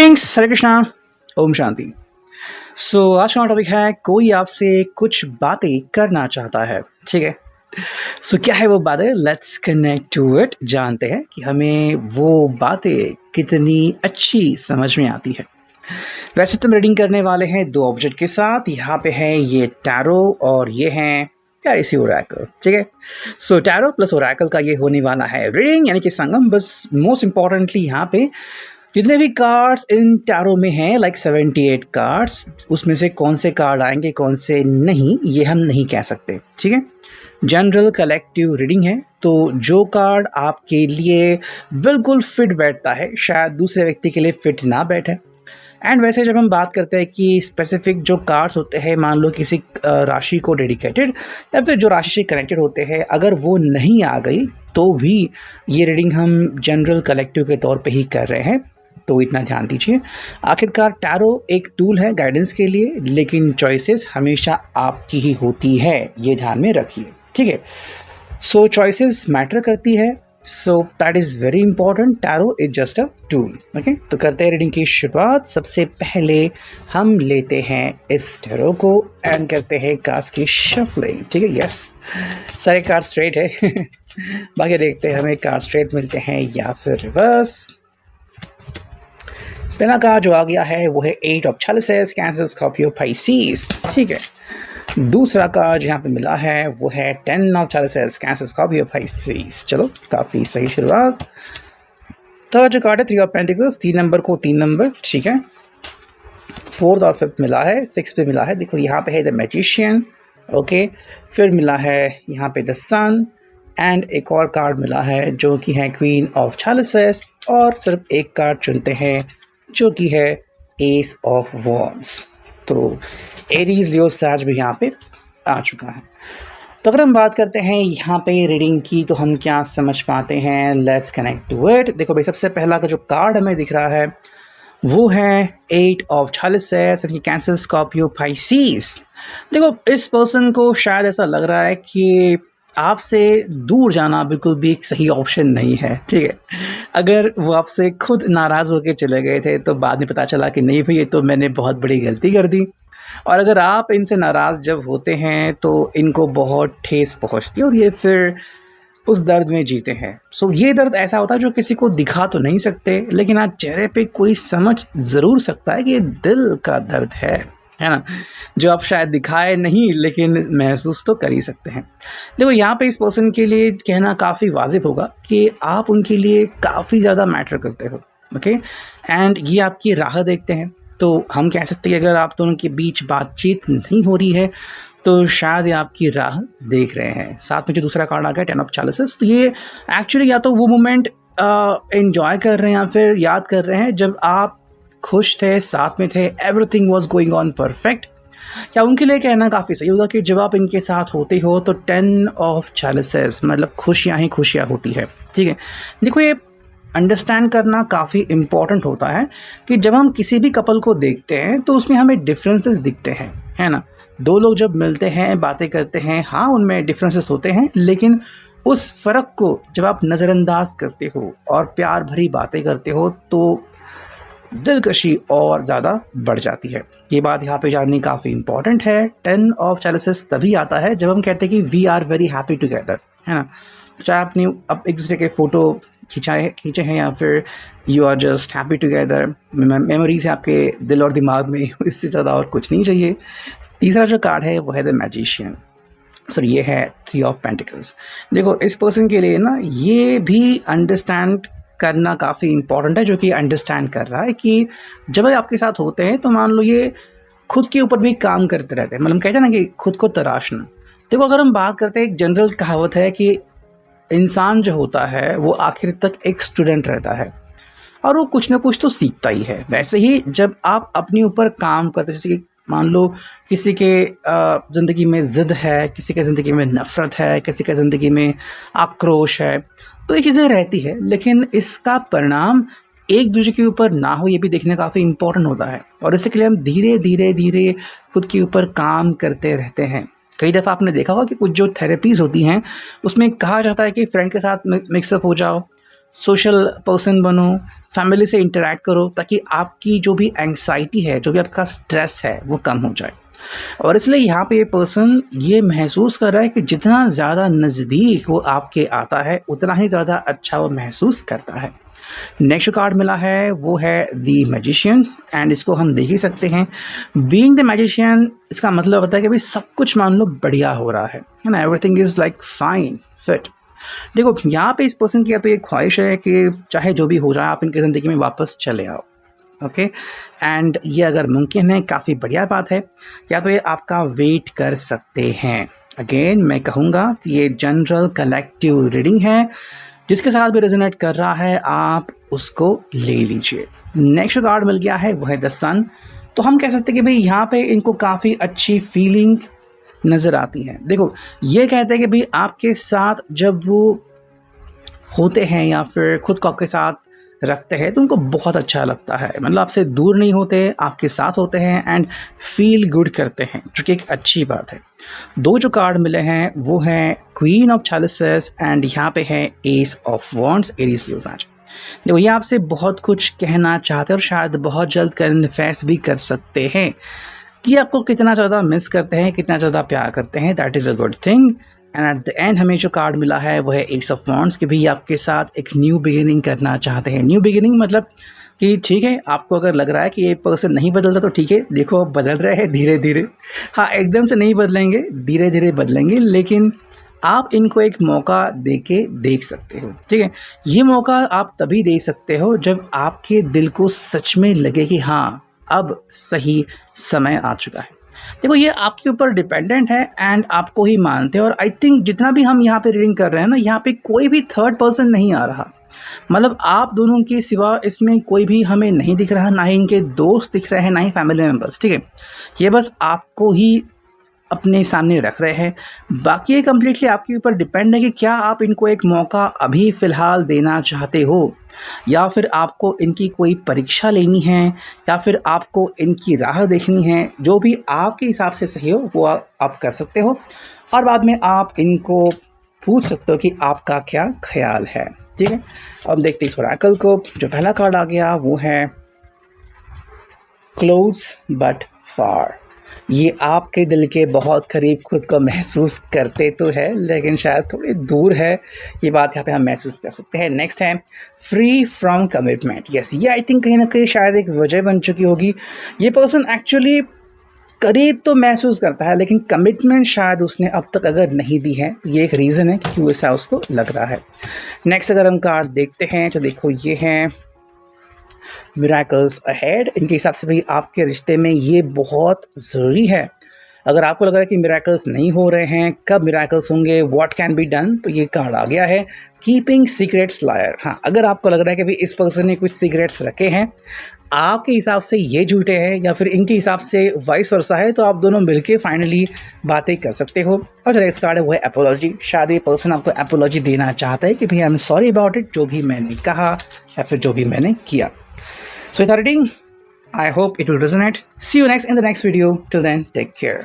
Greetings, हरे कृष्णा, ओम शांति। आज का topic है कोई आपसे कुछ बातें करना चाहता है। ठीक है, क्या है वो बातें? Let's connect to it. जानते हैं कि हमें वो बातें कितनी अच्छी समझ में आती है। वैसे तो हम रीडिंग करने वाले हैं दो ऑब्जेक्ट के साथ। यहाँ पे है ये टैरो और ये है प्यारी सी ओरेकल। ठीक है, टैरो प्लस ओरेकल का ये होने वाला है रीडिंग, यानी कि संगम। बस मोस्ट इम्पॉर्टेंटली यहाँ पे जितने भी कार्ड्स इन टैरो में हैं, लाइक 78 कार्ड्स, उसमें से कौन से कार्ड आएंगे कौन से नहीं, ये हम नहीं कह सकते। ठीक है, जनरल कलेक्टिव रीडिंग है, तो जो कार्ड आपके लिए बिल्कुल फिट बैठता है शायद दूसरे व्यक्ति के लिए फिट ना बैठे। एंड वैसे जब हम बात करते हैं कि स्पेसिफिक जो कार्ड्स होते हैं, मान लो किसी राशि को डेडिकेटेड या फिर जो राशि से कनेक्टेड होते हैं, अगर वो नहीं आ गई तो भी ये रीडिंग हम जनरल कलेक्टिव के तौर पे ही कर रहे हैं, तो इतना ध्यान दीजिए। आखिरकार टैरो एक टूल है गाइडेंस के लिए, लेकिन चॉइसेस हमेशा आपकी ही होती है, ये ध्यान में रखिए। ठीक है, चॉइसेस मैटर करती है, that is very important. Tarot is just a tool. Okay, तो करते हैं रीडिंग की शुरुआत। सबसे पहले हम लेते हैं इस टैरो को एंड करते हैं कार्ड्स की शफलिंग। ठीक है, यस, सारे कार्ड स्ट्रेट है बाकी देखते हैं हमें कार्ड स्ट्रेट मिलते हैं या फिर रिवर्स। पहला कार्ड जो आ गया है वो है 8 ऑफ चैलिसेस, कैंसर, स्कॉर्पियो, पाइसेस। ठीक है, दूसरा कार्ड यहाँ पे मिला है वो है 10 ऑफ चैलिसेस, कैंसर, स्कॉर्पियो, पाइसेस। चलो, काफ़ी सही शुरुआत। थर्ड जो कार्ड है 3 ऑफ पेंटिकल्स, 3 नंबर को 3 नंबर। ठीक है, फोर्थ और फिफ्थ मिला है, 6 पे मिला है। देखो यहाँ पे है द मैजिशियन। ओके, फिर मिला है यहाँ पे द सन एंड एक और कार्ड मिला है जो कि है क्वीन ऑफ चैलिसेस, और सिर्फ एक कार्ड चुनते हैं जो कि है एस ऑफ वॉन्ड्स। तो एरीज, लियो, सैज भी यहाँ पे आ चुका है। तो अगर हम बात करते हैं यहाँ पे रीडिंग की, तो हम क्या समझ पाते हैं? Let's connect to it. देखो भाई, सबसे पहला का जो कार्ड हमें दिख रहा है वो है 8 ऑफ चैलिसेस, कैंसर, स्कॉर्पियो, पाइसेस। देखो, इस पर्सन को शायद ऐसा लग रहा है कि आपसे दूर जाना बिल्कुल भी एक सही ऑप्शन नहीं है। ठीक है, अगर वो आपसे खुद नाराज़ होकर चले गए थे तो बाद में पता चला कि नहीं भाई, ये तो मैंने बहुत बड़ी गलती कर दी। और अगर आप इनसे नाराज़ जब होते हैं तो इनको बहुत ठेस पहुंचती है और ये फिर उस दर्द में जीते हैं। ये दर्द ऐसा होता है जो किसी को दिखा तो नहीं सकते, लेकिन आज चेहरे पे कोई समझ ज़रूर सकता है कि ये दिल का दर्द है ना, जो आप शायद दिखाए नहीं लेकिन महसूस तो कर ही सकते हैं। देखो, यहाँ पे इस पर्सन के लिए कहना काफ़ी वाजिब होगा कि आप उनके लिए काफ़ी ज़्यादा मैटर करते हो। ओके, एंड ये आपकी राह देखते हैं, तो हम कह सकते हैं कि अगर आप दोनों के बीच बातचीत नहीं हो रही है तो शायद ये आपकी राह देख रहे हैं। साथ में जो दूसरा कार्ड आ गया 10 ऑफ चैलिसेस, तो ये एक्चुअली या तो वो मोमेंट एंजॉय कर रहे हैं या फिर याद कर रहे हैं जब आप खुश थे, साथ में थे, everything was going on perfect. या उनके लिए कहना काफ़ी सही होगा कि जब आप इनके साथ होते हो तो 10 ऑफ चैलिसेस मतलब खुशियाँ ही खुशियाँ होती है। ठीक है, देखो, ये अंडरस्टैंड करना काफ़ी इम्पॉर्टेंट होता है कि जब हम किसी भी कपल को देखते हैं तो उसमें हमें डिफरेंसेस दिखते हैं, है ना। दो लोग जब मिलते हैं, बातें करते हैं, हाँ उनमें डिफरेंसेस होते हैं, लेकिन उस फ़र्क को जब आप नज़रअंदाज करते हो और प्यार भरी बातें करते हो तो दिलकशी और ज़्यादा बढ़ जाती है। ये बात यहाँ पे जाननी काफ़ी इंपॉर्टेंट है। 10 ऑफ चैलिसेस तभी आता है जब हम कहते हैं कि we are very happy together, है ना। चाहे आपने अब एक दूसरे के फ़ोटो खींचे हैं या फिर you are just happy together, memories है आपके दिल और दिमाग में, इससे ज़्यादा और कुछ नहीं चाहिए। तीसरा जो कार्ड है वो है द मैजिशियन। ये है 3 ऑफ पेंटिकल्स। देखो, इस पर्सन के लिए ना ये भी अंडरस्टैंड करना काफ़ी इम्पॉर्टेंट है, जो कि अंडरस्टैंड कर रहा है कि जब आपके साथ होते हैं तो मान लो ये खुद के ऊपर भी काम करते रहते हैं, मतलब कहते हैं ना कि खुद को तराशना। देखो, अगर हम बात करते हैं, एक जनरल कहावत है कि इंसान जो होता है वो आखिर तक एक स्टूडेंट रहता है और वो कुछ ना कुछ तो सीखता ही है। वैसे ही जब आप अपने ऊपर काम करते हैं, जैसे कि मान लो किसी के ज़िंदगी में ज़िद है, किसी के ज़िंदगी में नफ़रत है, किसी के ज़िंदगी में आक्रोश है, तो ये चीज़ें रहती है, लेकिन इसका परिणाम एक दूसरे के ऊपर ना हो ये भी देखना काफ़ी इम्पोर्टेंट होता है। और इसके लिए हम धीरे धीरे धीरे खुद के ऊपर काम करते रहते हैं। कई दफ़ा आपने देखा होगा कि कुछ जो थेरेपीज़ होती हैं उसमें कहा जाता है कि फ्रेंड के साथ मिक्सअप हो जाओ, सोशल पर्सन बनो, फैमिली से इंटरैक्ट करो, ताकि आपकी जो भी एंग्जाइटी है, जो भी आपका स्ट्रेस है, वो कम हो जाए। और इसलिए यहाँ पे ये पर्सन ये महसूस कर रहा है कि जितना ज़्यादा नज़दीक वो आपके आता है, उतना ही ज़्यादा अच्छा वो महसूस करता है। नेक्स्ट कार्ड मिला है वो है द मैजिशियन, एंड इसको हम देख ही सकते हैं। बीइंग द मैजिशियन इसका मतलब होता है कि भाई सब कुछ मान लो बढ़िया हो रहा है ना, everything is like fine fit. देखो यहाँ पे इस पर्सन की या तो ये ख्वाहिश है कि चाहे जो भी हो जाए आप इनकी ज़िंदगी में वापस चले आओ, ओके। एंड ये अगर मुमकिन है काफ़ी बढ़िया बात है, या तो ये आपका वेट कर सकते हैं। अगेन मैं कहूँगा कि ये जनरल कलेक्टिव रीडिंग है, जिसके साथ भी रेजोनेट कर रहा है आप उसको ले लीजिए। नेक्स्ट कार्ड मिल गया है वो है द सन। तो हम कह सकते हैं कि भाई यहाँ पे इनको काफ़ी अच्छी फीलिंग नज़र आती है। देखो ये कहते हैं कि भाई आपके साथ जब वो होते हैं या फिर खुद को आपके साथ रखते हैं तो उनको बहुत अच्छा लगता है, मतलब आपसे दूर नहीं होते, आपके साथ होते हैं एंड फील गुड करते हैं, जो कि एक अच्छी बात है। दो जो कार्ड मिले हैं वो हैं क्वीन ऑफ चैलिसेस एंड यहाँ पे है S of wands, Aries Leo साज। देखो ये आपसे बहुत कुछ कहना चाहते हैं और शायद बहुत जल्द कन्फेस भी कर सकते हैं कि आपको कितना ज़्यादा मिस करते हैं, कितना ज़्यादा प्यार करते हैं। That is a good thing. And at the end हमें जो कार्ड मिला है वो है एस ऑफ वॉन्ड्स, कि भी आपके साथ एक न्यू बिगिनिंग करना चाहते हैं। न्यू बिगिनिंग मतलब कि ठीक है, आपको अगर लग रहा है कि ये पर्सन नहीं बदलता तो ठीक है, देखो बदल रहे हैं धीरे धीरे। हाँ, एकदम से नहीं बदलेंगे, धीरे धीरे बदलेंगे, लेकिन आप इनको एक मौका दे के देख सकते हो, ठीक है। ये मौका आप तभी दे सकते हो जब आपके दिल को सच में लगे कि हाँ अब सही समय आ चुका है। देखो ये आपके ऊपर डिपेंडेंट है एंड आपको ही मानते हैं। और आई थिंक जितना भी हम यहाँ पे रीडिंग कर रहे हैं ना, यहाँ पे कोई भी थर्ड पर्सन नहीं आ रहा, मतलब आप दोनों के सिवा इसमें कोई भी हमें नहीं दिख रहा, ना ही इनके दोस्त दिख रहे हैं, ना ही फैमिली मेम्बर्स, ठीक है। ये बस आपको ही अपने सामने रख रहे हैं। बाकी ये कम्प्लीटली आपके ऊपर डिपेंड है कि क्या आप इनको एक मौका अभी फ़िलहाल देना चाहते हो, या फिर आपको इनकी कोई परीक्षा लेनी है, या फिर आपको इनकी राह देखनी है। जो भी आपके हिसाब से सही हो वो आप कर सकते हो, और बाद में आप इनको पूछ सकते हो कि आपका क्या ख्याल है, ठीक है। अब देखते हैं इस ओरेकल को। जो पहला कार्ड आ गया वो है क्लोज बट फार। ये आपके दिल के बहुत करीब खुद को महसूस करते तो है, लेकिन शायद थोड़ी दूर है, ये बात यहाँ पे हम महसूस कर सकते हैं। नेक्स्ट है फ्री फ्रॉम कमिटमेंट। यस, ये आई थिंक कहीं ना कहीं शायद एक वजह बन चुकी होगी। ये पर्सन एक्चुअली करीब तो महसूस करता है, लेकिन कमिटमेंट शायद उसने अब तक अगर नहीं दी है, ये एक रीज़न है कि क्यों ऐसा उसको लग रहा है। नेक्स्ट अगर हम कार्ड देखते हैं तो देखो ये हैं मिरेकल्स अहेड। इनके हिसाब से भाई आपके रिश्ते में ये बहुत ज़रूरी है। अगर आपको लग रहा है कि मिरेकल्स नहीं हो रहे हैं, कब मिरेकल्स होंगे, व्हाट कैन बी डन, तो ये कार्ड आ गया है कीपिंग सीक्रेट्स लायर। हाँ, अगर आपको लग रहा है कि भाई इस पर्सन ने कुछ सीक्रेट्स रखे हैं, आपके हिसाब से ये झूठे हैं या फिर इनके हिसाब से वाइस वर्सा है, तो आप दोनों मिलके फाइनली बातें कर सकते हो। और नेक्स्ट कार्ड है वो है एपोलॉजी। शायद ये पर्सन आपको एपोलॉजी देना चाहता है कि भाई I am sorry about it, जो भी मैंने कहा या फिर जो भी मैंने किया। So with our reading, I hope it will resonate. See you next in the next video. Till then, take care.